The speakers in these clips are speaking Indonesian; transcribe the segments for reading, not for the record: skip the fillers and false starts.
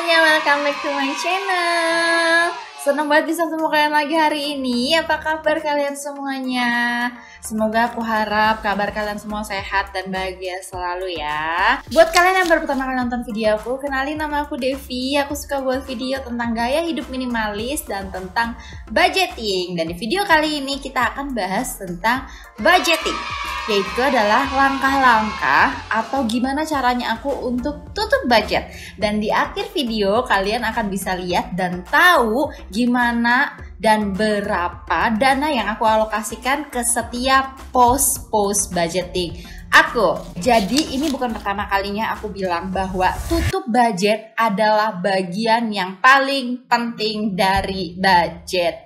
semuanya, welcome back to my channel. Senang banget bisa ketemu kalian lagi hari ini. Apa kabar kalian semuanya? Semoga aku harap kabar kalian semua sehat dan bahagia selalu ya. Buat kalian yang baru pertama kali nonton video aku, kenalin nama aku Devi. Aku suka buat video tentang gaya hidup minimalis dan tentang budgeting. Dan di video kali ini kita akan bahas tentang budgeting, yaitu adalah langkah-langkah atau gimana caranya aku untuk tutup budget. Dan di akhir video kalian akan bisa lihat dan tahu gimana dan berapa dana yang aku alokasikan ke setiap pos-pos budgeting aku. Jadi ini bukan pertama kalinya aku bilang bahwa tutup budget adalah bagian yang paling penting dari budget.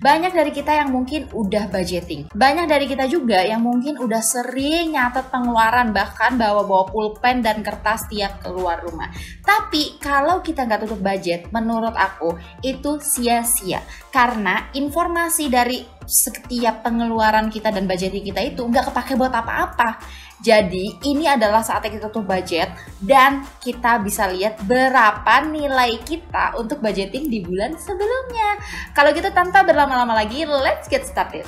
Banyak dari kita yang mungkin udah budgeting. Banyak dari kita juga yang mungkin udah sering nyatet pengeluaran, bahkan bawa pulpen dan kertas tiap keluar rumah. Tapi kalau kita nggak tutup budget, menurut aku itu sia-sia. Karena informasi dari setiap pengeluaran kita dan budgeting kita itu nggak kepake buat apa-apa. Jadi ini adalah saatnya kita tutup budget dan kita bisa lihat berapa nilai kita untuk budgeting di bulan sebelumnya. Kalau gitu tanpa berlama-lama lagi, let's get started.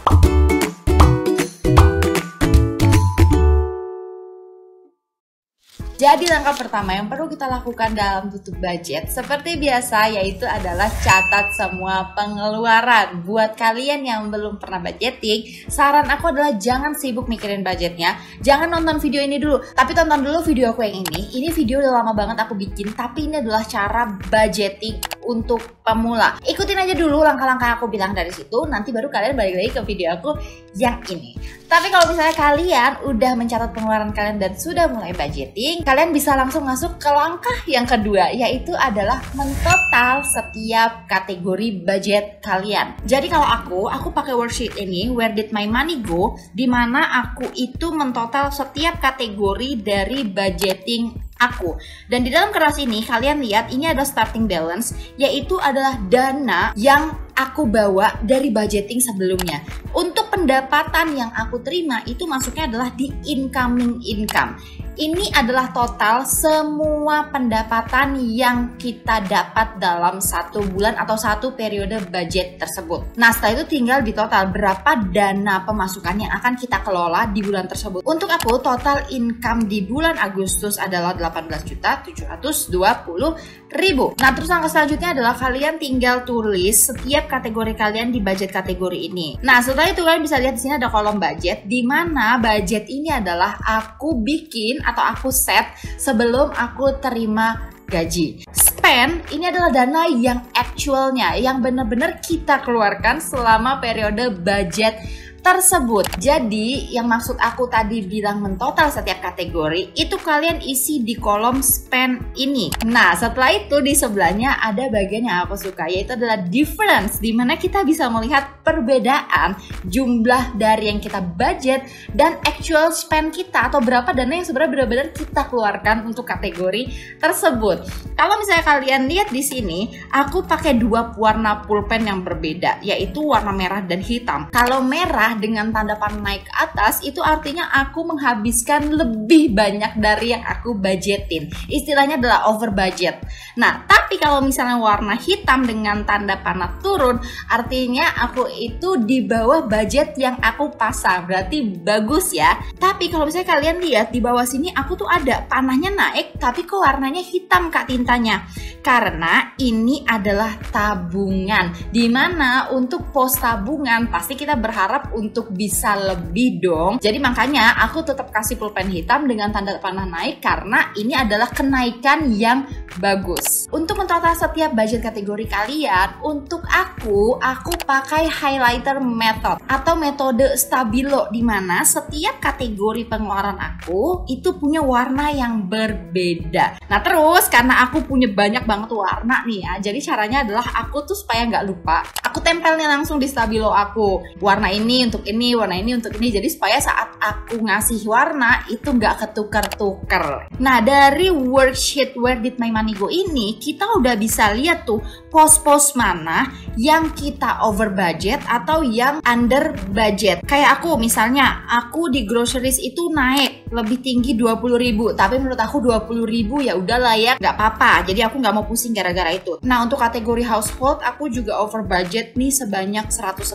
Jadi langkah pertama yang perlu kita lakukan dalam tutup budget seperti biasa yaitu adalah catat semua pengeluaran. Buat kalian yang belum pernah budgeting, saran aku adalah jangan sibuk mikirin budgetnya. Jangan nonton video ini dulu, tapi tonton dulu video aku yang ini. Ini video udah lama banget aku bikin, tapi ini adalah cara budgeting untuk pemula. Ikutin aja dulu langkah-langkah aku bilang dari situ, nanti baru kalian balik lagi ke video aku yang ini. Tapi kalau misalnya kalian udah mencatat pengeluaran kalian dan sudah mulai budgeting, kalian bisa langsung masuk ke langkah yang kedua, yaitu adalah mentotal setiap kategori budget kalian. Jadi kalau aku pakai worksheet ini, Where Did My Money Go, di mana aku itu mentotal setiap kategori dari budgeting aku. Dan di dalam kertas ini kalian lihat ini ada starting balance, yaitu adalah dana yang aku bawa dari budgeting sebelumnya. Untuk pendapatan yang aku terima itu masuknya adalah di incoming income. Ini adalah total semua pendapatan yang kita dapat dalam satu bulan atau satu periode budget tersebut. Nah setelah itu tinggal di total berapa dana pemasukan yang akan kita kelola di bulan tersebut. Untuk aku total income di bulan Agustus adalah 18.720.000. Nah terus langkah selanjutnya adalah kalian tinggal tulis setiap kategori kalian di budget kategori ini. Nah setelah itu kalian bisa lihat di sini ada kolom budget, di mana budget ini adalah aku bikin atau aku set sebelum aku terima gaji. Spend ini adalah dana yang actualnya, yang benar-benar kita keluarkan selama periode budget tersebut. Jadi yang maksud aku tadi bilang mentotal setiap kategori itu kalian isi di kolom spend ini. Nah setelah itu di sebelahnya ada bagian yang aku suka, yaitu adalah difference, dimana kita bisa melihat perbedaan jumlah dari yang kita budget dan actual spend kita, atau berapa dana yang sebenarnya benar-benar kita keluarkan untuk kategori tersebut. Kalau misalnya kalian lihat di sini, aku pakai dua warna pulpen yang berbeda, yaitu warna merah dan hitam. Kalau merah dengan tanda panah naik ke atas itu artinya aku menghabiskan lebih banyak dari yang aku budgetin. Istilahnya adalah over budget. Nah, tapi kalau misalnya warna hitam dengan tanda panah turun, artinya aku itu di bawah budget yang aku pasang. Berarti bagus ya. Tapi kalau misalnya kalian lihat di bawah sini, aku tuh ada panahnya naik, tapi kok warnanya hitam kak tintanya. Karena ini adalah tabungan, dimana untuk pos tabungan pasti kita berharap untuk bisa lebih dong. Jadi makanya aku tetap kasih pulpen hitam dengan tanda panah naik, karena ini adalah kenaikan yang bagus. Untuk mentotal setiap budget kategori kalian, untuk aku pakai highlighter method atau metode stabilo, dimana setiap kategori pengeluaran aku itu punya warna yang berbeda. Nah terus karena aku punya banyak banget warna nih ya, jadi caranya adalah aku tuh supaya nggak lupa, aku tempelnya langsung di stabilo aku. Warna ini untuk ini, warna ini untuk ini, jadi supaya saat aku ngasih warna itu nggak ketukar-tukar. Nah dari worksheet Where Did My Money Amigo ini kita udah bisa lihat tuh pos-pos mana yang kita over budget atau yang under budget. Kayak aku misalnya, aku di groceries itu naik lebih tinggi 20.000, tapi menurut aku 20.000 ya udahlah ya, nggak apa-apa. Jadi aku nggak mau pusing gara-gara itu. Nah, untuk kategori household aku juga over budget nih sebanyak 110.000.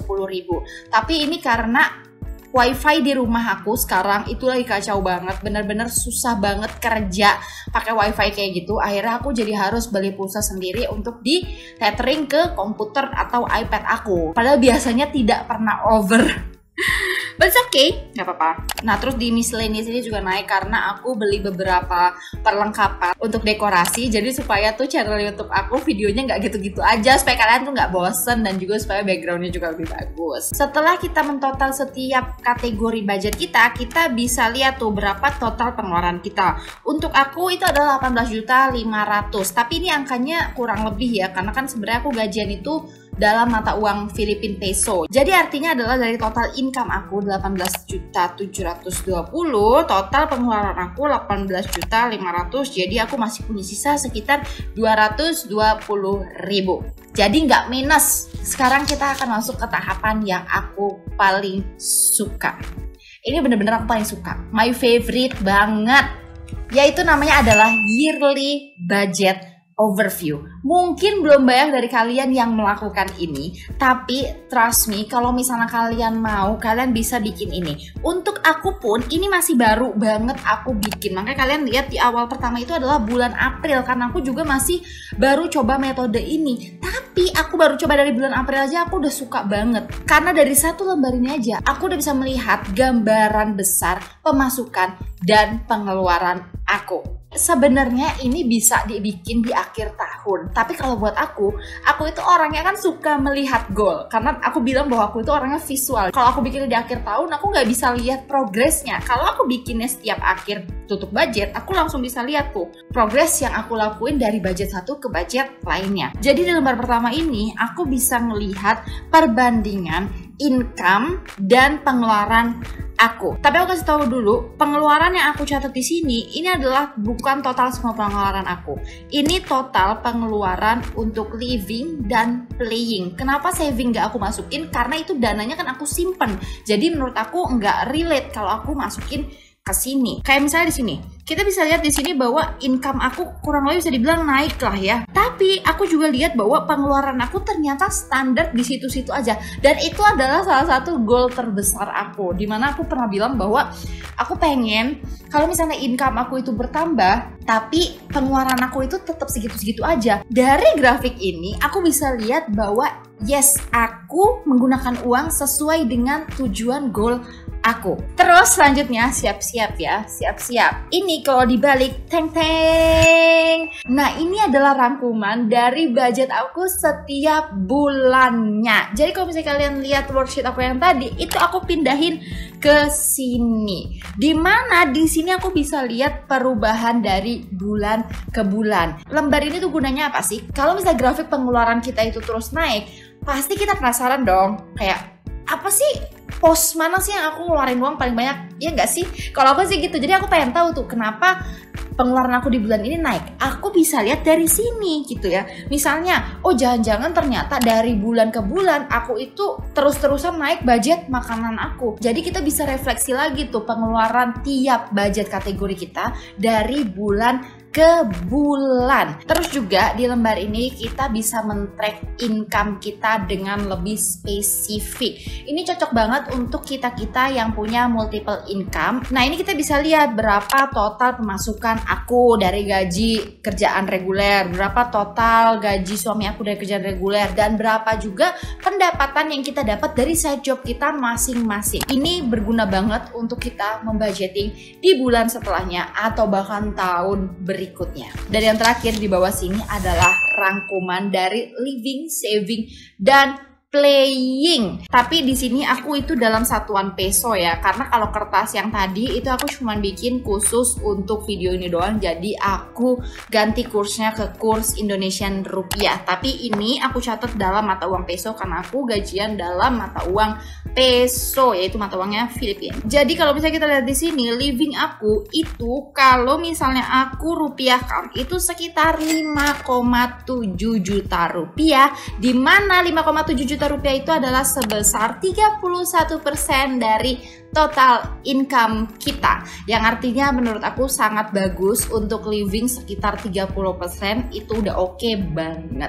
Tapi ini karena wifi di rumah aku sekarang itu lagi kacau banget, bener-bener susah banget kerja pakai wifi kayak gitu. Akhirnya aku jadi harus beli pulsa sendiri untuk di tethering ke komputer atau iPad aku. Padahal biasanya tidak pernah over. But it's okay, nggak apa-apa. Nah, terus di miscellaneous ini juga naik karena aku beli beberapa perlengkapan untuk dekorasi. Jadi supaya tuh channel YouTube aku videonya nggak gitu-gitu aja, supaya kalian tuh nggak bosen dan juga supaya backgroundnya juga lebih bagus. Setelah kita mentotal setiap kategori budget kita bisa lihat tuh berapa total pengeluaran kita. Untuk aku itu adalah 18.500.000. Tapi ini angkanya kurang lebih ya, karena kan sebenarnya aku gajian itu dalam mata uang Filipin peso. Jadi artinya adalah dari total income aku 18.720, total pengeluaran aku 18.500. Jadi aku masih punya sisa sekitar 220.000. Jadi nggak minus. Sekarang kita akan masuk ke tahapan yang aku paling suka. Ini bener-bener aku paling suka, my favorite banget. Yaitu namanya adalah yearly budget overview. Mungkin belum banyak dari kalian yang melakukan ini, tapi trust me, kalau misalnya kalian mau, kalian bisa bikin ini. Untuk aku pun, ini masih baru banget aku bikin. Makanya kalian lihat di awal pertama itu adalah bulan April, karena aku juga masih baru coba metode ini. Tapi aku baru coba dari bulan April aja, aku udah suka banget. Karena dari satu lembar ini aja, aku udah bisa melihat gambaran besar pemasukan dan pengeluaran aku. Sebenarnya ini bisa dibikin di akhir tahun, tapi kalau buat aku itu orangnya kan suka melihat goal, karena aku bilang bahwa aku itu orangnya visual. Kalau aku bikinnya di akhir tahun, aku nggak bisa lihat progresnya. Kalau aku bikinnya setiap akhir tutup budget, aku langsung bisa lihat tuh progres yang aku lakuin dari budget satu ke budget lainnya. Jadi di lembar pertama ini aku bisa melihat perbandingan income dan pengeluaran aku. Tapi aku kasih tahu dulu, pengeluaran yang aku catat di sini ini adalah bukan total semua pengeluaran aku. Ini total pengeluaran untuk living dan playing. Kenapa saving nggak aku masukin? Karena itu dananya kan aku simpen. Jadi menurut aku nggak relate kalau aku masukin ke sini. Kayak misalnya di sini, kita bisa lihat di sini bahwa income aku kurang lebih bisa dibilang naik lah ya. Tapi aku juga lihat bahwa pengeluaran aku ternyata standar di situ-situ aja. Dan itu adalah salah satu goal terbesar aku. Dimana aku pernah bilang bahwa aku pengen kalau misalnya income aku itu bertambah, tapi pengeluaran aku itu tetap segitu-segitu aja. Dari grafik ini aku bisa lihat bahwa yes, aku menggunakan uang sesuai dengan tujuan goal aku. Terus selanjutnya siap-siap ya, siap-siap. Ini kalau dibalik, teng-teng. Nah, ini adalah rangkuman dari budget aku setiap bulannya. Jadi kalau misalnya kalian lihat worksheet aku yang tadi, itu aku pindahin ke sini. Dimana di sini aku bisa lihat perubahan dari bulan ke bulan. Lembar ini tuh gunanya apa sih? Kalau misalnya grafik pengeluaran kita itu terus naik, pasti kita penasaran dong, kayak apa sih pos mana sih yang aku ngeluarin uang paling banyak, ya nggak sih? Kalau aku sih gitu, jadi aku pengen tahu tuh kenapa pengeluaran aku di bulan ini naik. Aku bisa lihat dari sini gitu ya. Misalnya, oh jangan-jangan ternyata dari bulan ke bulan aku itu terus-terusan naik budget makanan aku. Jadi kita bisa refleksi lagi tuh pengeluaran tiap budget kategori kita dari bulan ke bulan. Terus juga di lembar ini kita bisa men-track income kita dengan lebih spesifik. Ini cocok banget untuk kita-kita yang punya multiple income. Nah, ini kita bisa lihat berapa total pemasukan aku dari gaji kerjaan reguler, berapa total gaji suami aku dari kerjaan reguler, dan berapa juga pendapatan yang kita dapat dari side job kita masing-masing. Ini berguna banget untuk kita membudgeting di bulan setelahnya atau bahkan tahun berikutnya. Dan yang terakhir di bawah sini adalah rangkuman dari living, saving, dan playing. Tapi di sini aku itu dalam satuan peso ya, karena kalau kertas yang tadi itu aku cuma bikin khusus untuk video ini doang, jadi aku ganti kursnya ke kurs Indonesian rupiah. Tapi ini aku catat dalam mata uang peso karena aku gajian dalam mata uang peso, yaitu mata uangnya Filipina. Jadi kalau misalnya kita lihat di sini, living aku itu kalau misalnya aku rupiahkan itu sekitar 5,7 juta rupiah, di mana 5,7 juta rupiah itu adalah sebesar 31% dari total income kita, yang artinya menurut aku sangat bagus untuk living sekitar 30%, itu udah oke banget.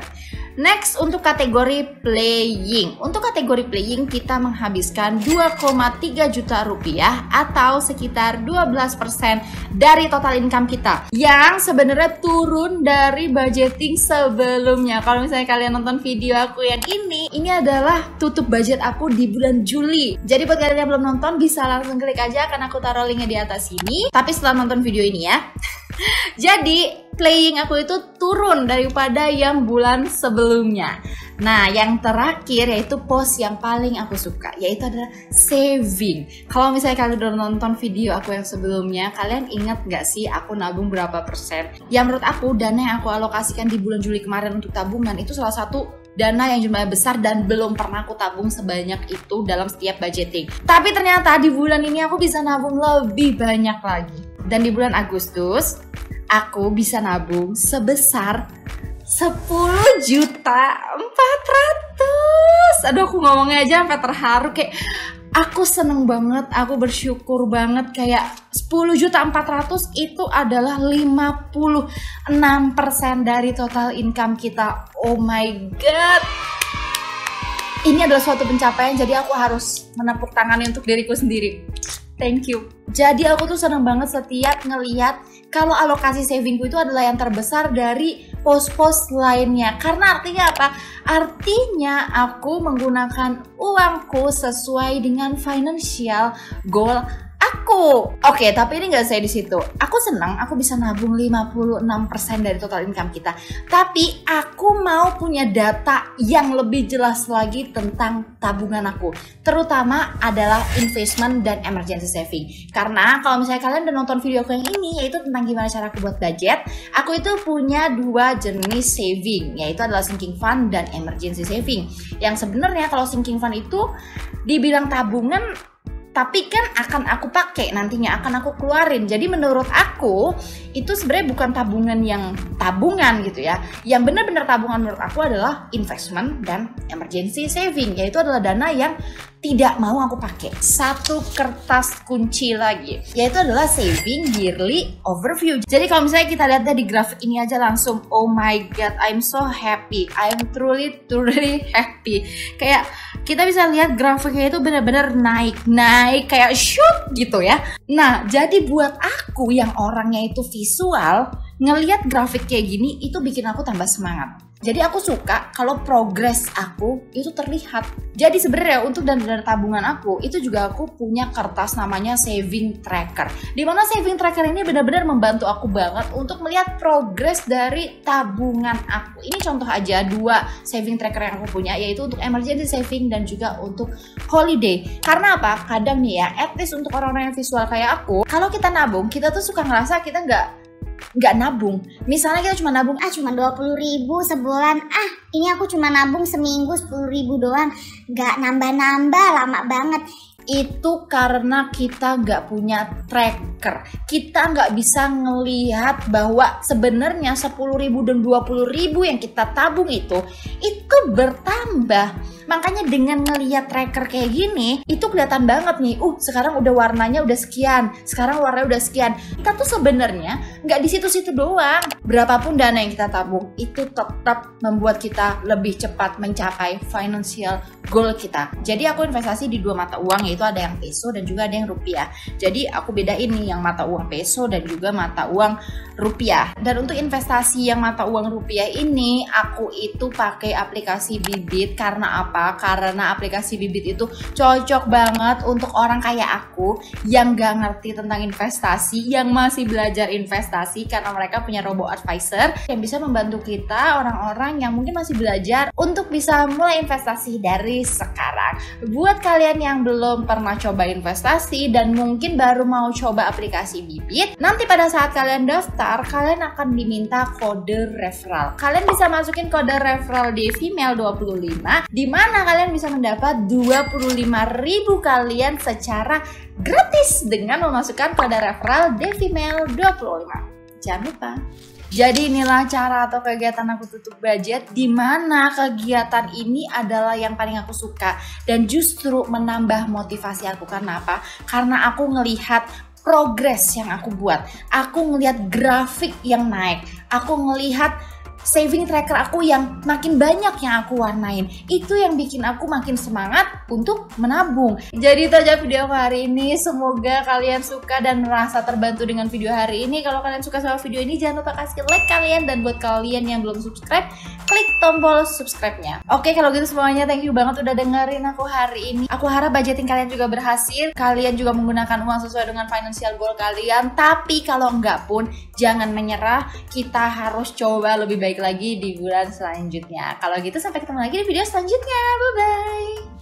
Next, untuk kategori playing. Untuk kategori playing kita menghabiskan 2,3 juta rupiah atau sekitar 12% dari total income kita, yang sebenarnya turun dari budgeting sebelumnya. Kalau misalnya kalian nonton video aku yang ini adalah tutup budget aku di bulan Juli. Jadi buat kalian yang belum nonton bisa langsung klik aja, karena aku taruh linknya di atas sini. Tapi setelah nonton video ini ya. Jadi playing aku itu turun daripada yang bulan sebelumnya. Nah, yang terakhir yaitu pos yang paling aku suka, yaitu adalah saving. Kalau misalnya kalian udah nonton video aku yang sebelumnya, kalian ingat gak sih aku nabung berapa persen? Ya menurut aku dana yang aku alokasikan di bulan Juli kemarin untuk tabungan itu salah satu dana yang jumlahnya besar dan belum pernah aku tabung sebanyak itu dalam setiap budgeting. Tapi ternyata di bulan ini aku bisa nabung lebih banyak lagi. Dan di bulan Agustus aku bisa nabung sebesar 10.400.000. Aduh, aku ngomongnya aja sampai terharu, kayak aku seneng banget, aku bersyukur banget. Kayak 10.400.000 itu adalah 56% dari total income kita. Oh my god, ini adalah suatu pencapaian, jadi aku harus menepuk tangannya untuk diriku sendiri. Thank you. Jadi aku tuh seneng banget setiap ngeliat kalau alokasi savingku itu adalah yang terbesar dari pos-pos lainnya. Karena artinya apa? Artinya aku menggunakan uangku sesuai dengan financial goal aku. Oke, tapi ini nggak saya di situ. Aku senang aku bisa nabung 56% dari total income kita. Tapi aku mau punya data yang lebih jelas lagi tentang tabungan aku. Terutama adalah investment dan emergency saving. Karena kalau misalnya kalian udah nonton video aku yang ini, yaitu tentang gimana cara aku buat budget, aku itu punya dua jenis saving, yaitu adalah sinking fund dan emergency saving. Yang sebenarnya kalau sinking fund itu dibilang tabungan, tapi kan akan aku pakai nantinya, akan aku keluarin. Jadi menurut aku itu sebenarnya bukan tabungan yang tabungan gitu ya. Yang benar-benar tabungan menurut aku adalah investment dan emergency saving, yaitu adalah dana yang tidak mau aku pakai. Satu kertas kunci lagi, yaitu adalah saving yearly overview. Jadi kalau misalnya kita lihat dari grafik ini aja langsung, oh my god, I'm so happy, I'm truly happy. Kayak kita bisa lihat grafiknya itu benar-benar naik kayak shoot gitu ya. Nah, jadi buat aku yang orangnya itu visual, ngelihat grafik kayak gini itu bikin aku tambah semangat. Jadi aku suka kalau progres aku itu terlihat. Jadi sebenarnya untuk dana tabungan aku itu juga aku punya kertas namanya saving tracker. Dimana saving tracker ini benar-benar membantu aku banget untuk melihat progres dari tabungan aku. Ini contoh aja dua saving tracker yang aku punya, yaitu untuk emergency saving dan juga untuk holiday. Karena apa? Kadang nih ya, at least untuk orang-orang yang visual kayak aku, kalau kita nabung, kita tuh suka ngerasa kita nggak nabung. Misalnya kita cuma nabung cuma 20.000 sebulan, ini aku cuma nabung seminggu 10.000 doang, nggak nambah-nambah, lama banget. Itu karena kita nggak punya tracker. Kita nggak bisa ngelihat bahwa sebenarnya 10.000 dan 20.000 yang kita tabung itu bertambah. Makanya dengan ngelihat tracker kayak gini, itu kelihatan banget nih. Sekarang udah warnanya udah sekian, sekarang warnanya udah sekian. Kita tuh sebenarnya nggak di situ-situ doang. Berapapun dana yang kita tabung, itu tetap membuat kita lebih cepat mencapai financial goal kita. Jadi aku investasi di dua mata uang, yaitu ada yang peso dan juga ada yang rupiah. Jadi aku bedain nih yang mata uang peso dan juga mata uang rupiah. Dan untuk investasi yang mata uang rupiah ini, aku itu pakai aplikasi Bybit. Karena apa? Kenapa? Karena aplikasi Bibit itu cocok banget untuk orang kayak aku yang gak ngerti tentang investasi, yang masih belajar investasi, karena mereka punya robo advisor yang bisa membantu kita orang-orang yang mungkin masih belajar untuk bisa mulai investasi dari sekarang. Buat kalian yang belum pernah coba investasi dan mungkin baru mau coba aplikasi Bibit, nanti pada saat kalian daftar, kalian akan diminta kode referral. Kalian bisa masukin kode referral di female 25, di mana kalian bisa mendapat 25.000 kalian secara gratis dengan memasukkan kode referral Devimale 25. Jangan lupa. Jadi inilah cara atau kegiatan aku tutup budget, di mana kegiatan ini adalah yang paling aku suka dan justru menambah motivasi aku. Karena apa? Karena aku ngelihat progres yang aku buat. Aku ngelihat grafik yang naik. Aku ngelihat saving tracker aku yang makin banyak yang aku warnain. Itu yang bikin aku makin semangat untuk menabung. Jadi itu aja video aku hari ini. Semoga kalian suka dan merasa terbantu dengan video hari ini. Kalau kalian suka sama video ini, jangan lupa kasih like kalian. Dan buat kalian yang belum subscribe, klik tombol subscribe-nya. Oke, kalau gitu semuanya, thank you banget udah dengerin aku hari ini. Aku harap budgeting kalian juga berhasil. Kalian juga menggunakan uang sesuai dengan financial goal kalian. Tapi kalau enggak pun, jangan menyerah. Kita harus coba lebih baik lagi di bulan selanjutnya. Kalau gitu sampai ketemu lagi di video selanjutnya. Bye bye.